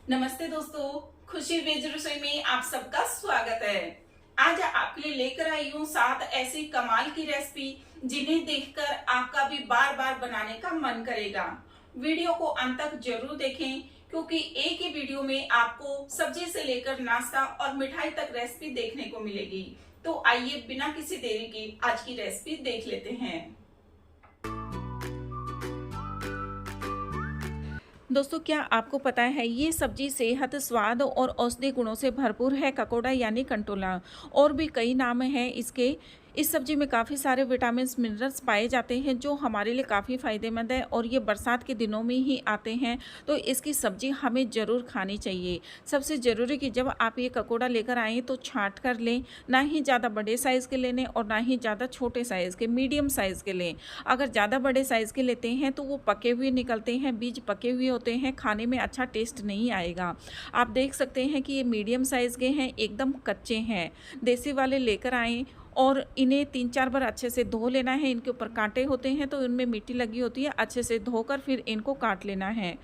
नमस्ते दोस्तों, खुशी वेज रसोई में आप सबका स्वागत है। आज आपके लिए लेकर आई हूँ 7 ऐसी कमाल की रेसिपी जिन्हें देखकर आपका भी बार बार बनाने का मन करेगा। वीडियो को अंत तक जरूर देखें क्योंकि एक ही वीडियो में आपको सब्जी से लेकर नाश्ता और मिठाई तक रेसिपी देखने को मिलेगी। तो आइए बिना किसी देरी की आज की रेसिपी देख लेते हैं। दोस्तों, क्या आपको पता है ये सब्जी सेहत, स्वाद और औषधि गुणों से भरपूर है। ककोड़ा यानी कंटोला, और भी कई नाम हैं इसके। इस सब्जी में काफ़ी सारे विटामिन मिनरल्स पाए जाते हैं जो हमारे लिए काफ़ी फ़ायदेमंद है, और ये बरसात के दिनों में ही आते हैं। तो इसकी सब्जी हमें ज़रूर खानी चाहिए। सबसे ज़रूरी कि जब आप ये ककोड़ा लेकर आएँ तो छाँट कर लें, ना ही ज़्यादा बड़े साइज़ के लेने और ना ही ज़्यादा छोटे साइज़ के, मीडियम साइज़ के लें। अगर ज़्यादा बड़े साइज़ के लेते हैं तो वो पके हुए निकलते हैं, बीज पके हुए होते हैं, खाने में अच्छा टेस्ट नहीं आएगा। आप देख सकते हैं कि ये मीडियम साइज़ के हैं, एकदम कच्चे हैं। देसी वाले लेकर आएँ और इन्हें 3-4 बार अच्छे से धो लेना है। इनके ऊपर कांटे होते हैं तो इनमें मिट्टी लगी होती है, अच्छे से धोकर फिर इनको काट लेना है।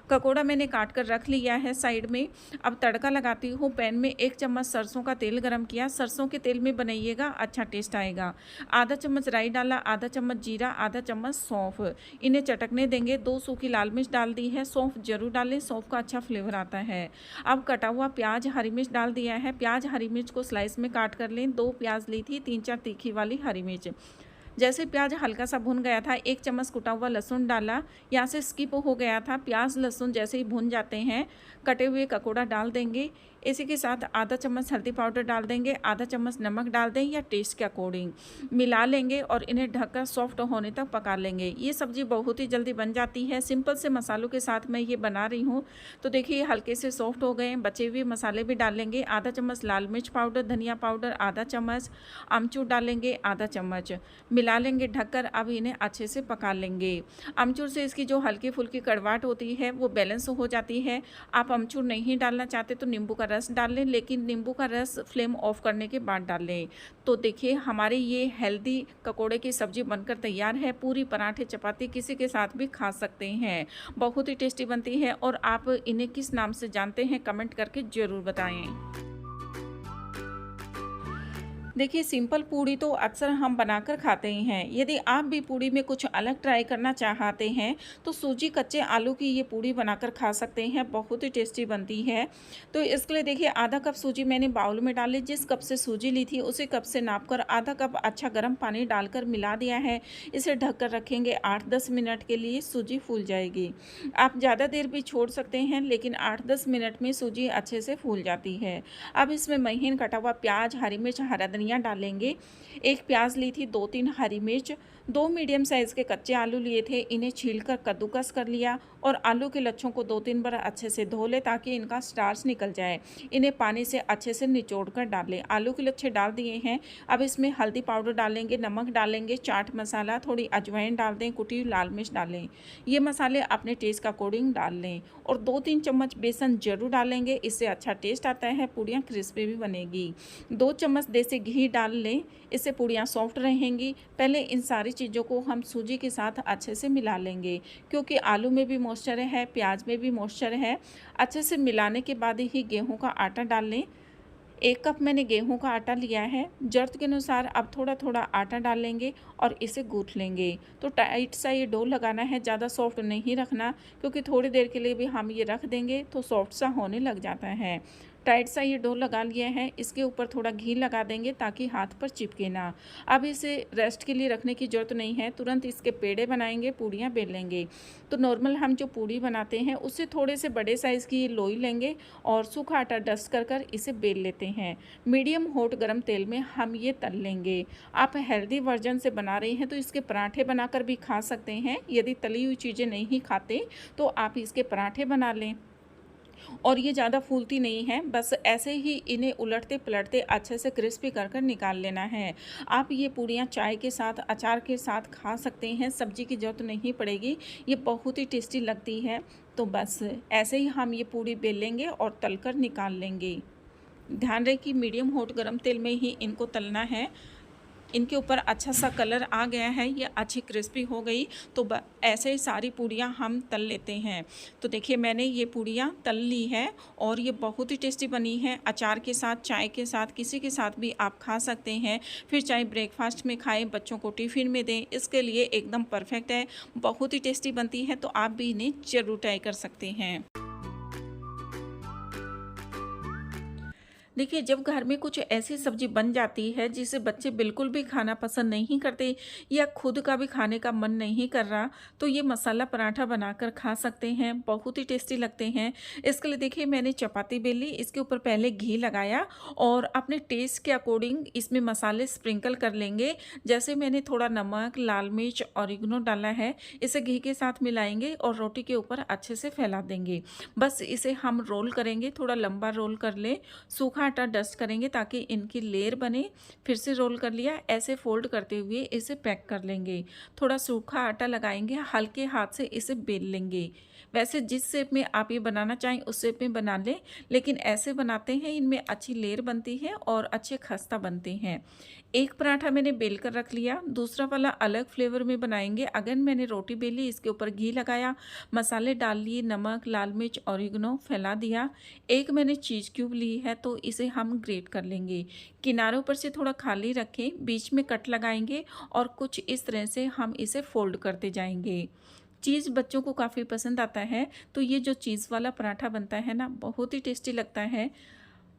ककोड़ा मैंने काट कर रख लिया है साइड में। अब तड़का लगाती हूँ। पैन में 1 चम्मच सरसों का तेल गरम किया। सरसों के तेल में बनाइएगा, अच्छा टेस्ट आएगा। आधा चम्मच राई डाला, आधा चम्मच जीरा, आधा चम्मच सौंफ। इन्हें चटकने देंगे। 2 सूखी लाल मिर्च डाल दी है। सौंफ जरूर डालें, सौंफ का अच्छा फ्लेवर आता है। अब कटा हुआ प्याज, हरी मिर्च डाल दिया है। प्याज हरी मिर्च को स्लाइस में काट कर लें। 2 प्याज ली थी, 3-4 तीखी वाली हरी मिर्च। जैसे प्याज हल्का सा भुन गया था, 1 चम्मच कुटा हुआ लहसुन डाला। यहाँ से स्किप हो गया था। प्याज लहसुन जैसे ही भुन जाते हैं, कटे हुए ककोड़ा डाल देंगे। इसी के साथ आधा चम्मच हल्दी पाउडर डाल देंगे, आधा चम्मच नमक डाल दें या टेस्ट के अकॉर्डिंग। मिला लेंगे और इन्हें ढककर सॉफ्ट होने तक पका लेंगे। ये सब्जी बहुत ही जल्दी बन जाती है। सिंपल से मसालों के साथ मैं ये बना रही हूँ। तो देखिए हल्के से सॉफ्ट हो गए। बचे हुए मसाले भी डाल लेंगे। आधा चम्मच लाल मिर्च पाउडर, धनिया पाउडर आधा चम्मच, आमचूर डालेंगे आधा चम्मच। मिला लेंगे ढककर। अब इन्हें अच्छे से पका लेंगे। अमचूर से इसकी जो हल्की फुल्की कड़वाहट होती है वो बैलेंस हो जाती है। आप अमचूर नहीं डालना चाहते तो नींबू का रस डाल लें, लेकिन नींबू का रस फ्लेम ऑफ करने के बाद डाल लें। तो देखिए हमारे ये हेल्दी ककोड़े की सब्जी बनकर तैयार है। पूरी, पराठे, चपाती किसी के साथ भी खा सकते हैं। बहुत ही टेस्टी बनती है। और आप इन्हें किस नाम से जानते हैं कमेंट करके ज़रूर बताएं। देखिए सिंपल पूड़ी तो अक्सर हम बनाकर खाते ही हैं। यदि आप भी पूड़ी में कुछ अलग ट्राई करना चाहते हैं तो सूजी कच्चे आलू की ये पूड़ी बनाकर खा सकते हैं। बहुत ही टेस्टी बनती है। तो इसके लिए देखिए आधा कप सूजी मैंने बाउल में डाली। जिस कप से सूजी ली थी उसी कप से नापकर आधा कप अच्छा गर्म पानी डालकर मिला दिया है। इसे ढककर रखेंगे 8-10 मिनट के लिए। सूजी फूल जाएगी। आप ज़्यादा देर भी छोड़ सकते हैं, लेकिन 8-10 मिनट में सूजी अच्छे से फूल जाती है। अब इसमें महीन कटा हुआ प्याज, हरी मिर्च, हरा धनिया डालेंगे। 1 प्याज ली थी, 2-3 हरी मिर्च, 2 मीडियम साइज़ के कच्चे आलू लिए थे, इन्हें छीलकर कद्दूकस कर लिया। और आलू के लच्छों को 2-3 बार अच्छे से धो लें ताकि इनका स्टार्च निकल जाए। इन्हें पानी से अच्छे से निचोड़ कर डालें। आलू के लच्छे डाल दिए हैं। अब इसमें हल्दी पाउडर डालेंगे, नमक डालेंगे, चाट मसाला, थोड़ी अजवाइन डाल दें, कुटी हुई लाल मिर्च डालें। ये मसाले अपने टेस्ट के अकॉर्डिंग डाल लें। और 2-3 चम्मच बेसन जरूर डालेंगे, इससे अच्छा टेस्ट आता है। पूड़ियाँ क्रिस्पी भी बनेगी। 2 चम्मच देसी घी डाल लें, इससे पूड़ियाँ सॉफ्ट रहेंगी। पहले इन सारी चीज़ों को हम सूजी के साथ अच्छे से मिला लेंगे, क्योंकि आलू में भी मॉइस्चर है, प्याज में भी मॉइस्चर है। अच्छे से मिलाने के बाद ही गेहूं का आटा डाल लें। 1 कप मैंने गेहूं का आटा लिया है। ज़रूरत के अनुसार अब थोड़ा थोड़ा आटा डालेंगे और इसे गूँथ लेंगे। तो टाइट सा ये डो लगाना है, ज़्यादा सॉफ्ट नहीं रखना, क्योंकि थोड़ी देर के लिए भी हम ये रख देंगे तो सॉफ्ट सा होने लग जाता है। टाइट सा ये डो लगा लिया है। इसके ऊपर थोड़ा घी लगा देंगे ताकि हाथ पर चिपके ना। अब इसे रेस्ट के लिए रखने की ज़रूरत नहीं है, तुरंत इसके पेड़े बनाएंगे, पूड़ियाँ बेल लेंगे। तो नॉर्मल हम जो पूड़ी बनाते हैं उससे थोड़े से बड़े साइज़ की लोई लेंगे और सूखा आटा डस्ट कर इसे बेल लेते हैं। मीडियम हॉट गरम तेल में हम ये तल लेंगे। आप हेल्दी वर्जन से बना रहे हैं तो इसके पराठे बनाकर भी खा सकते हैं। यदि तली हुई चीज़ें नहीं खाते तो आप इसके पराठे बना लें। और ये ज़्यादा फूलती नहीं है, बस ऐसे ही इन्हें उलटते पलटते अच्छे से क्रिस्पी कर निकाल लेना है। आप ये पूड़ियाँ चाय के साथ, अचार के साथ खा सकते हैं। सब्जी की ज़रूरत नहीं पड़ेगी। ये बहुत ही टेस्टी लगती है। तो बस ऐसे ही हम ये पूड़ी बेल लेंगे और तलकर निकाल लेंगे। ध्यान रहे कि मीडियम हॉट गरम तेल में ही इनको तलना है। इनके ऊपर अच्छा सा कलर आ गया है, ये अच्छी क्रिस्पी हो गई। तो ऐसे ही सारी पूड़ियाँ हम तल लेते हैं। तो देखिए मैंने ये पूड़ियाँ तल ली है और ये बहुत ही टेस्टी बनी है। अचार के साथ, चाय के साथ, किसी के साथ भी आप खा सकते हैं। फिर चाहे ब्रेकफास्ट में खाएं, बच्चों को टिफ़िन में दें, इसके लिए एकदम परफेक्ट है। बहुत ही टेस्टी बनती है, तो आप भी इन्हें ज़रूर ट्राई कर सकते हैं। देखिए जब घर में कुछ ऐसी सब्जी बन जाती है जिसे बच्चे बिल्कुल भी खाना पसंद नहीं करते या खुद का भी खाने का मन नहीं कर रहा, तो ये मसाला पराठा बनाकर खा सकते हैं, बहुत ही टेस्टी लगते हैं। इसके लिए देखिए मैंने चपाती बेली, इसके ऊपर पहले घी लगाया और अपने टेस्ट के अकॉर्डिंग इसमें मसाले स्प्रिंकल कर लेंगे। जैसे मैंने थोड़ा नमक, लाल मिर्च, ऑरिगेनो डाला है, इसे घी के साथ मिलाएंगे और रोटी के ऊपर अच्छे से फैला देंगे। बस इसे हम रोल करेंगे, थोड़ा लंबा रोल कर ले, सूखा आटा डस्ट करेंगे ताकि इनकी लेयर बने। फिर से रोल कर लिया, ऐसे फोल्ड करते हुए इसे पैक कर लेंगे। थोड़ा सूखा आटा लगाएंगे, हल्के हाथ से इसे बेल लेंगे। वैसे जिस शेप में आप ये बनाना चाहें उस शेप में बना लें, लेकिन ऐसे बनाते हैं इनमें अच्छी लेयर बनती है और अच्छे खस्ता बनते हैं। एक पराठा मैंने बेल कर रख लिया, दूसरा वाला अलग फ्लेवर में बनाएंगे। अगर मैंने रोटी बेली, इसके ऊपर घी लगाया, मसाले डाल लिए, नमक, लाल मिर्च, ऑरिगेनो फैला दिया। एक मैंने चीज़ क्यूब ली है तो इसे हम ग्रेट कर लेंगे। किनारों पर से थोड़ा खाली रखें, बीच में कट लगाएंगे और कुछ इस तरह से हम इसे फोल्ड करते जाएंगे। चीज़ बच्चों को काफ़ी पसंद आता है, तो ये जो चीज़ वाला पराठा बनता है ना, बहुत ही टेस्टी लगता है।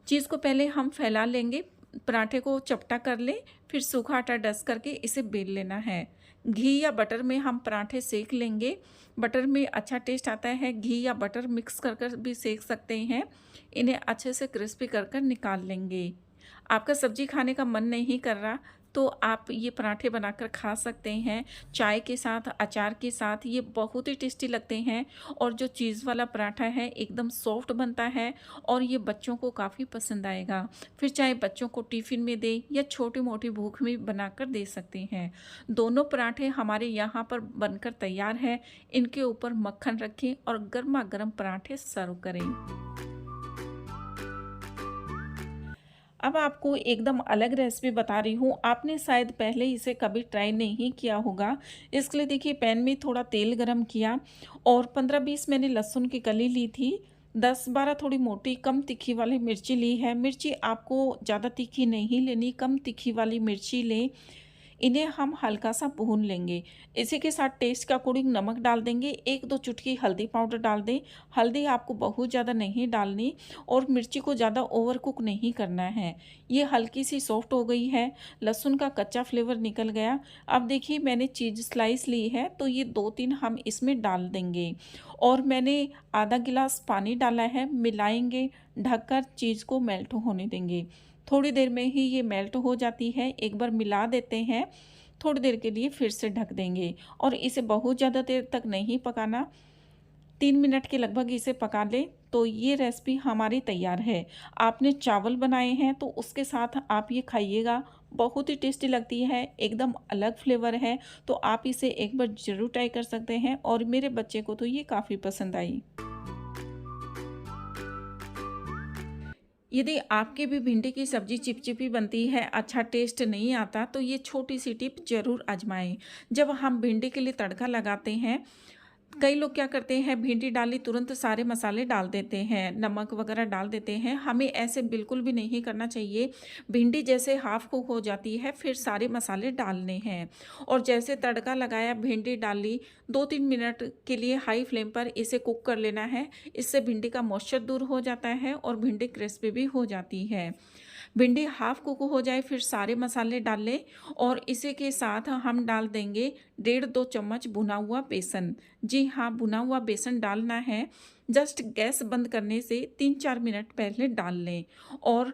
चीज़ को पहले हम फैला लेंगे, पराठे को चपटा कर लें, फिर सूखा आटा डस्ट करके इसे बेल लेना है। घी या बटर में हम पराठे सेक लेंगे। बटर में अच्छा टेस्ट आता है, घी या बटर मिक्स कर कर भी सेक सकते हैं। इन्हें अच्छे से क्रिस्पी कर कर निकाल लेंगे। आपका सब्जी खाने का मन नहीं कर रहा तो आप ये पराठे बनाकर खा सकते हैं, चाय के साथ, अचार के साथ। ये बहुत ही टेस्टी लगते हैं और जो चीज़ वाला पराठा है एकदम सॉफ्ट बनता है और ये बच्चों को काफ़ी पसंद आएगा। फिर चाहे बच्चों को टिफ़िन में दें या छोटी-मोटी भूख में बनाकर दे सकते हैं। दोनों पराठे हमारे यहाँ पर बनकर तैयार है। इनके ऊपर मक्खन रखें और गरमा-गरम पराठे सर्व करें। अब आपको एकदम अलग रेसिपी बता रही हूँ, आपने शायद पहले इसे कभी ट्राई नहीं किया होगा। इसके लिए देखिए पैन में थोड़ा तेल गरम किया और 15-20 मैंने लहसुन की कली ली थी। 10-12 थोड़ी मोटी कम तीखी वाली मिर्ची ली है। मिर्ची आपको ज़्यादा तीखी नहीं लेनी, कम तीखी वाली मिर्ची लें। इन्हें हम हल्का सा भून लेंगे। इसी के साथ टेस्ट के अकॉर्डिंग नमक डाल देंगे, 1-2 चुटकी हल्दी पाउडर डाल दें। हल्दी आपको बहुत ज़्यादा नहीं डालनी और मिर्ची को ज़्यादा ओवर कुक नहीं करना है। ये हल्की सी सॉफ्ट हो गई है, लहसुन का कच्चा फ्लेवर निकल गया। अब देखिए मैंने चीज़ स्लाइस ली है तो ये 2-3 हम इसमें डाल देंगे और मैंने आधा गिलास पानी डाला है, मिलाएंगे, ढककर चीज़ को मेल्ट होने देंगे। थोड़ी देर में ही ये मेल्ट हो जाती है, एक बार मिला देते हैं, थोड़ी देर के लिए फिर से ढक देंगे और इसे बहुत ज़्यादा देर तक नहीं पकाना, 3 मिनट के लगभग इसे पका लें तो ये रेसिपी हमारी तैयार है। आपने चावल बनाए हैं तो उसके साथ आप ये खाइएगा, बहुत ही टेस्टी लगती है, एकदम अलग फ्लेवर है। तो आप इसे एक बार ज़रूर ट्राई कर सकते हैं और मेरे बच्चे को तो ये काफ़ी पसंद आई। यदि आपके भी भिंडी की सब्ज़ी चिपचिपी बनती है, अच्छा टेस्ट नहीं आता, तो ये छोटी सी टिप ज़रूर आजमाएं। जब हम भिंडी के लिए तड़का लगाते हैं, कई लोग क्या करते हैं, भिंडी डाली तुरंत सारे मसाले डाल देते हैं, नमक वगैरह डाल देते हैं। हमें ऐसे बिल्कुल भी नहीं करना चाहिए। भिंडी जैसे हाफ कुक हो जाती है फिर सारे मसाले डालने हैं और जैसे तड़का लगाया, भिंडी डाली, 2-3 मिनट के लिए हाई फ्लेम पर इसे कुक कर लेना है। इससे भिंडी का मॉइस्चर दूर हो जाता है और भिंडी क्रिस्पी भी हो जाती है। भिंडी हाफ कुक हो जाए फिर सारे मसाले डाल लें और इसी के साथ हम डाल देंगे 1.5-2 चम्मच भुना हुआ बेसन। जी हाँ, भुना हुआ बेसन डालना है। जस्ट गैस बंद करने से 3-4 मिनट पहले डाल लें और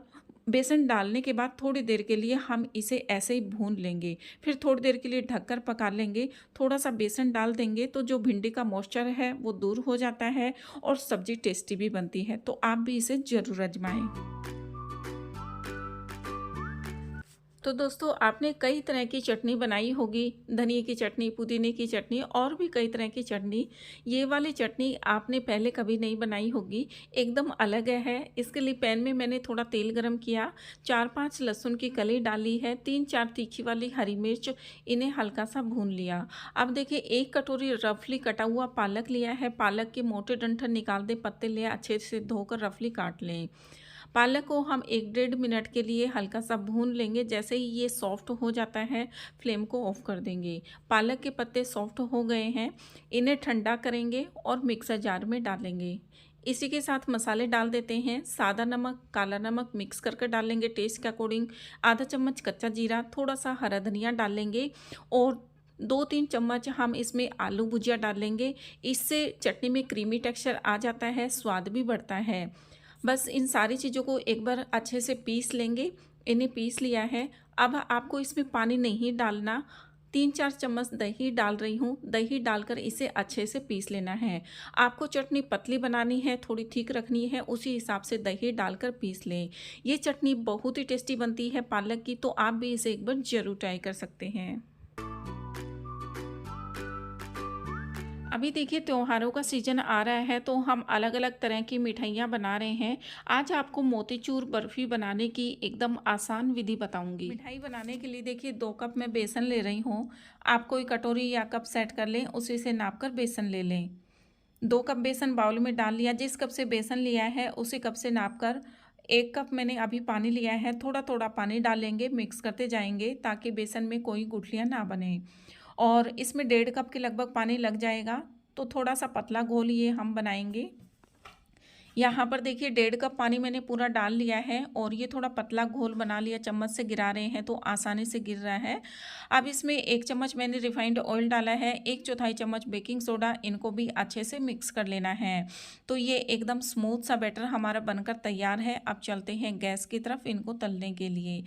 बेसन डालने के बाद थोड़ी देर के लिए हम इसे ऐसे ही भून लेंगे। फिर थोड़ी देर के लिए ढककर पका लेंगे। थोड़ा सा बेसन डाल देंगे तो जो भिंडी का मॉइस्चर है वो दूर हो जाता है और सब्ज़ी टेस्टी भी बनती है। तो आप भी इसे ज़रूर आजमाएं। तो दोस्तों आपने कई तरह की चटनी बनाई होगी, धनिए की चटनी, पुदीने की चटनी और भी कई तरह की चटनी। ये वाली चटनी आपने पहले कभी नहीं बनाई होगी, एकदम अलग है। इसके लिए पैन में मैंने थोड़ा तेल गरम किया, 4-5 लहसुन की कली डाली है, 3-4 तीखी वाली हरी मिर्च, इन्हें हल्का सा भून लिया। अब देखिए 1 कटोरी रफली कटा हुआ पालक लिया है, पालक के मोटे डंठल निकाल दें, पत्ते ले अच्छे से धोकर रफली काट लें। पालक को हम 1 डेढ़ मिनट के लिए हल्का सा भून लेंगे। जैसे ही ये सॉफ्ट हो जाता है, फ्लेम को ऑफ कर देंगे। पालक के पत्ते सॉफ्ट हो गए हैं, इन्हें ठंडा करेंगे और मिक्सर जार में डालेंगे। इसी के साथ मसाले डाल देते हैं। सादा नमक, काला नमक मिक्स करके डालेंगे टेस्ट के अकॉर्डिंग। आधा चम्मच कच्चा जीरा, थोड़ा सा हरा धनिया डालेंगे और 2-3 चम्मच हम इसमें आलू भुजिया डालेंगे। इससे चटनी में क्रीमी टेक्सचर आ जाता है, स्वाद भी बढ़ता है। बस इन सारी चीज़ों को एक बार अच्छे से पीस लेंगे। इन्हें पीस लिया है। अब आपको इसमें पानी नहीं डालना। 3-4 चम्मच दही डाल रही हूँ। दही डालकर इसे अच्छे से पीस लेना है। आपको चटनी पतली बनानी है, थोड़ी थिक रखनी है, उसी हिसाब से दही डालकर पीस लें। ये चटनी बहुत ही टेस्टी बनती है पालक की, तो आप भी इसे एक बार ज़रूर ट्राई कर सकते हैं। अभी देखिए त्योहारों का सीज़न आ रहा है, तो हम अलग अलग तरह की मिठाइयाँ बना रहे हैं। आज आपको मोतीचूर बर्फ़ी बनाने की एकदम आसान विधि बताऊंगी। मिठाई बनाने के लिए देखिए 2 कप मैं बेसन ले रही हूँ। आप कोई कटोरी या कप सेट कर लें, उसी से नाप कर बेसन ले लें। 2 कप बेसन बाउल में डाल लिया। जिस कप से बेसन लिया है उसी कप से नाप कर 1 कप मैंने अभी पानी लिया है। थोड़ा थोड़ा पानी डालेंगे, मिक्स करते जाएंगे ताकि बेसन में कोई गुठलियाँ ना बने। और इसमें 1.5 कप के लगभग पानी लग जाएगा, तो थोड़ा सा पतला घोल ये हम बनाएंगे। यहाँ पर देखिए 1.5 कप पानी मैंने पूरा डाल लिया है और ये थोड़ा पतला घोल बना लिया। चम्मच से गिरा रहे हैं तो आसानी से गिर रहा है। अब इसमें 1 चम्मच मैंने रिफाइंड ऑयल डाला है, 1/4 चम्मच बेकिंग सोडा, इनको भी अच्छे से मिक्स कर लेना है। तो ये एकदम स्मूथ सा बैटर हमारा बनकर तैयार है। अब चलते हैं गैस की तरफ इनको तलने के लिए।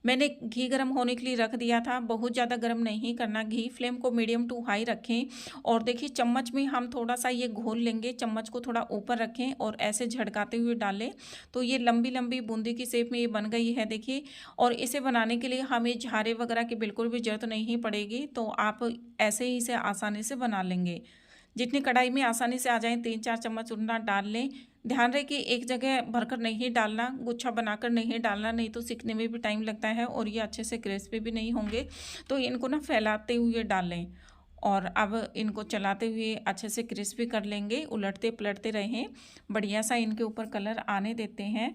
मैंने घी गर्म होने के लिए रख दिया था। बहुत ज़्यादा गर्म नहीं करना, घी फ्लेम को मीडियम टू हाई रखें। और देखिए चम्मच में हम थोड़ा सा ये घोल लेंगे, चम्मच को थोड़ा ऊपर रखें और ऐसे झटकाते हुए डालें तो ये लंबी लंबी बूंदी की शेप में ये बन गई है देखिए। और इसे बनाने के लिए हमें झारे वगैरह की बिल्कुल भी ज़रूरत नहीं पड़ेगी, तो आप ऐसे ही इसे आसानी से बना लेंगे। जितनी कढ़ाई में आसानी से आ जाए 3-4 चम्मच उतना डाल लें। ध्यान रहे कि एक जगह भरकर नहीं डालना, गुच्छा बनाकर नहीं डालना, नहीं तो सिकने में भी टाइम लगता है और ये अच्छे से क्रिस्पी भी नहीं होंगे। तो इनको ना फैलाते हुए डालें और अब इनको चलाते हुए अच्छे से क्रिस्पी कर लेंगे। उलटते पलटते रहें, बढ़िया सा इनके ऊपर कलर आने देते हैं।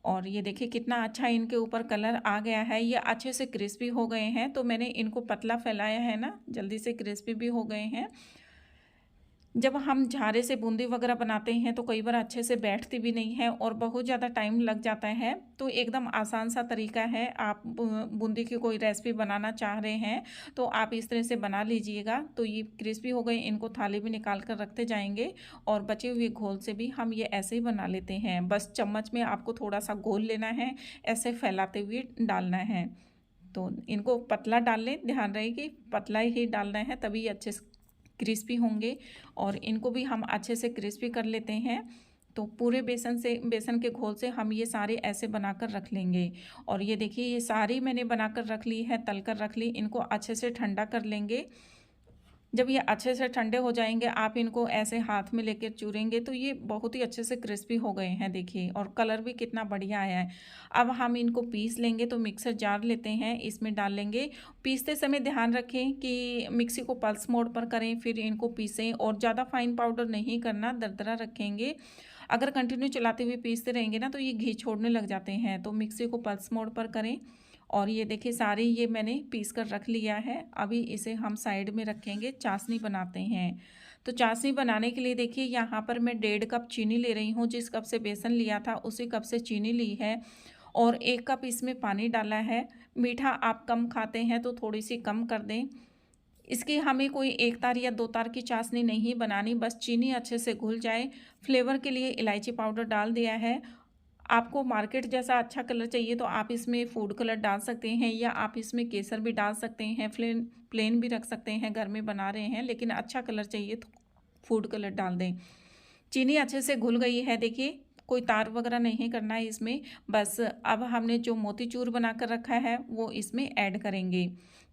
और ये देखिए कितना अच्छा इनके ऊपर कलर आ गया है, ये अच्छे से क्रिस्पी हो गए हैं। तो मैंने इनको पतला फैलाया है ना, जल्दी से क्रिस्पी भी हो गए हैं। जब हम झारे से बूंदी वगैरह बनाते हैं तो कई बार अच्छे से बैठती भी नहीं है और बहुत ज़्यादा टाइम लग जाता है। तो एकदम आसान सा तरीका है। आप बूंदी की कोई रेसिपी बनाना चाह रहे हैं तो आप इस तरह से बना लीजिएगा। तो ये क्रिस्पी हो गए, इनको थाली में निकाल कर रखते जाएंगे और बचे हुए घोल से भी हम ये ऐसे ही बना लेते हैं। बस चम्मच में आपको थोड़ा सा घोल लेना है, ऐसे फैलाते हुए डालना है। तो इनको पतला डाल लें, ध्यान रहे कि पतला ही डालना है, तभी अच्छे से क्रिस्पी होंगे। और इनको भी हम अच्छे से क्रिस्पी कर लेते हैं। तो पूरे बेसन के घोल से हम ये सारे ऐसे बनाकर रख लेंगे। और ये देखिए ये सारी मैंने बनाकर रख ली है, तल कर रख ली। इनको अच्छे से ठंडा कर लेंगे। जब ये अच्छे से ठंडे हो जाएंगे आप इनको ऐसे हाथ में लेकर चूरेंगे तो ये बहुत ही अच्छे से क्रिस्पी हो गए हैं देखिए, और कलर भी कितना बढ़िया आया है। अब हम इनको पीस लेंगे। तो मिक्सर जार लेते हैं, इसमें डाल लेंगे। पीसते समय ध्यान रखें कि मिक्सी को पल्स मोड पर करें, फिर इनको पीसें। और ज़्यादा फाइन पाउडर नहीं करना, दरदरा रखेंगे। अगर कंटिन्यू चलाते हुए पीसते रहेंगे ना तो ये घी छोड़ने लग जाते हैं। तो मिक्सी को पल्स मोड पर करें। और ये देखिए सारे ये मैंने पीस कर रख लिया है। अभी इसे हम साइड में रखेंगे, चाशनी बनाते हैं। तो चाशनी बनाने के लिए देखिए यहाँ पर मैं 1.5 कप चीनी ले रही हूँ। जिस कप से बेसन लिया था उसी कप से चीनी ली है और 1 कप इसमें पानी डाला है। मीठा आप कम खाते हैं तो थोड़ी सी कम कर दें। इसकी हमें कोई 1 तार या 2 तार की चाशनी नहीं बनानी, बस चीनी अच्छे से घुल जाए। फ्लेवर के लिए इलायची पाउडर डाल दिया है। आपको मार्केट जैसा अच्छा कलर चाहिए तो आप इसमें फूड कलर डाल सकते हैं या आप इसमें केसर भी डाल सकते हैं। प्लेन भी रख सकते हैं, घर में बना रहे हैं, लेकिन अच्छा कलर चाहिए तो फूड कलर डाल दें। चीनी अच्छे से घुल गई है देखिए। कोई तार वगैरह नहीं करना है इसमें। बस अब हमने जो मोतीचूर बनाकर रखा है वो इसमें ऐड करेंगे।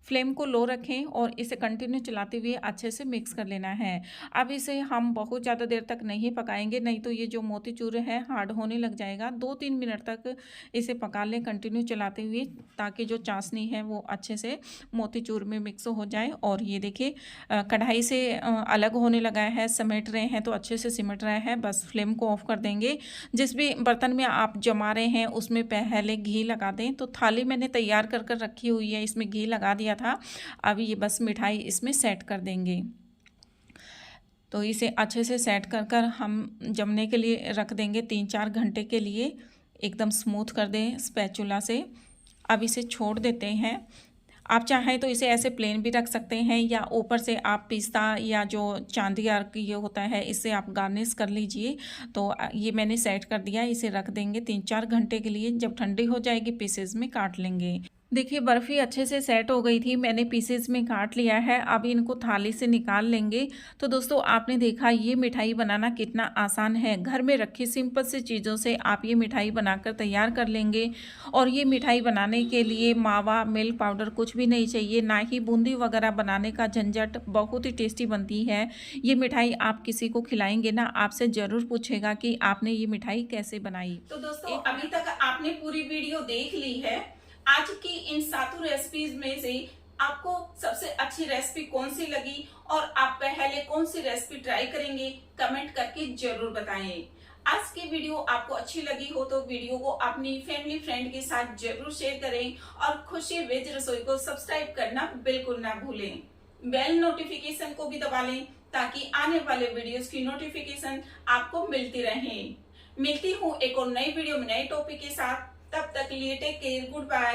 फ्लेम को लो रखें और इसे कंटिन्यू चलाते हुए अच्छे से मिक्स कर लेना है। अब इसे हम बहुत ज़्यादा देर तक नहीं पकाएंगे, नहीं तो ये जो मोतीचूर है हार्ड होने लग जाएगा। 2-3 मिनट तक इसे पका लें कंटिन्यू चलाते हुए, ताकि जो चाशनी है वो अच्छे से मोतीचूर में मिक्स हो जाए। और ये देखिए कढ़ाई से अलग होने लगा है, समेट रहे हैं तो अच्छे से सिमट रहा है। बस फ्लेम को ऑफ कर देंगे। जिस भी बर्तन में आप जमा रहे हैं उसमें पहले घी लगा दें। तो थाली मैंने तैयार कर कर रखी हुई है, इसमें घी लगा दिया था। अब ये बस मिठाई इसमें सेट कर देंगे। तो इसे अच्छे से सेट कर कर हम जमने के लिए रख देंगे 3-4 घंटे के लिए। एकदम स्मूथ कर दें स्पैचुला से। अब इसे छोड़ देते हैं। आप चाहें तो इसे ऐसे प्लेन भी रख सकते हैं, या ऊपर से आप पिस्ता या जो चांदी अर्क ये होता है इससे आप गार्निश कर लीजिए। तो ये मैंने सेट कर दिया। इसे रख देंगे 3-4 घंटे के लिए। जब ठंडी हो जाएगी पीसेस में काट लेंगे। देखिए बर्फ़ी अच्छे से सेट हो गई थी, मैंने पीसेस में काट लिया है। अब इनको थाली से निकाल लेंगे। तो दोस्तों आपने देखा ये मिठाई बनाना कितना आसान है। घर में रखी सिंपल सी चीज़ों से आप ये मिठाई बनाकर तैयार कर लेंगे। और ये मिठाई बनाने के लिए मावा, मिल्क पाउडर कुछ भी नहीं चाहिए, ना ही बूंदी वगैरह बनाने का झंझट। बहुत ही टेस्टी बनती है ये मिठाई। आप किसी को खिलाएंगे ना, आपसे ज़रूर पूछेगा कि आपने ये मिठाई कैसे बनाई। तो दोस्तों अभी तक आपने पूरी वीडियो देख ली है। आज की इन 7 रेसिपीज में से आपको सबसे अच्छी रेसिपी कौन सी लगी और आप पहले कौन सी रेसिपी ट्राई करेंगे, कमेंट करके जरूर बताएं। आज की वीडियो आपको अच्छी लगी हो तो वीडियो को अपनी फैमिली फ्रेंड के साथ जरूर शेयर करें और खुशी वेज रसोई को सब्सक्राइब करना बिल्कुल ना भूलें। बेल नोटिफिकेशन को भी दबा लें ताकि आने वाले वीडियोस की नोटिफिकेशन आपको मिलती रहे। मिलती हूँ एक और नई वीडियो में नए टॉपिक के साथ। तब तक लिए टेक केयर, गुड बाय।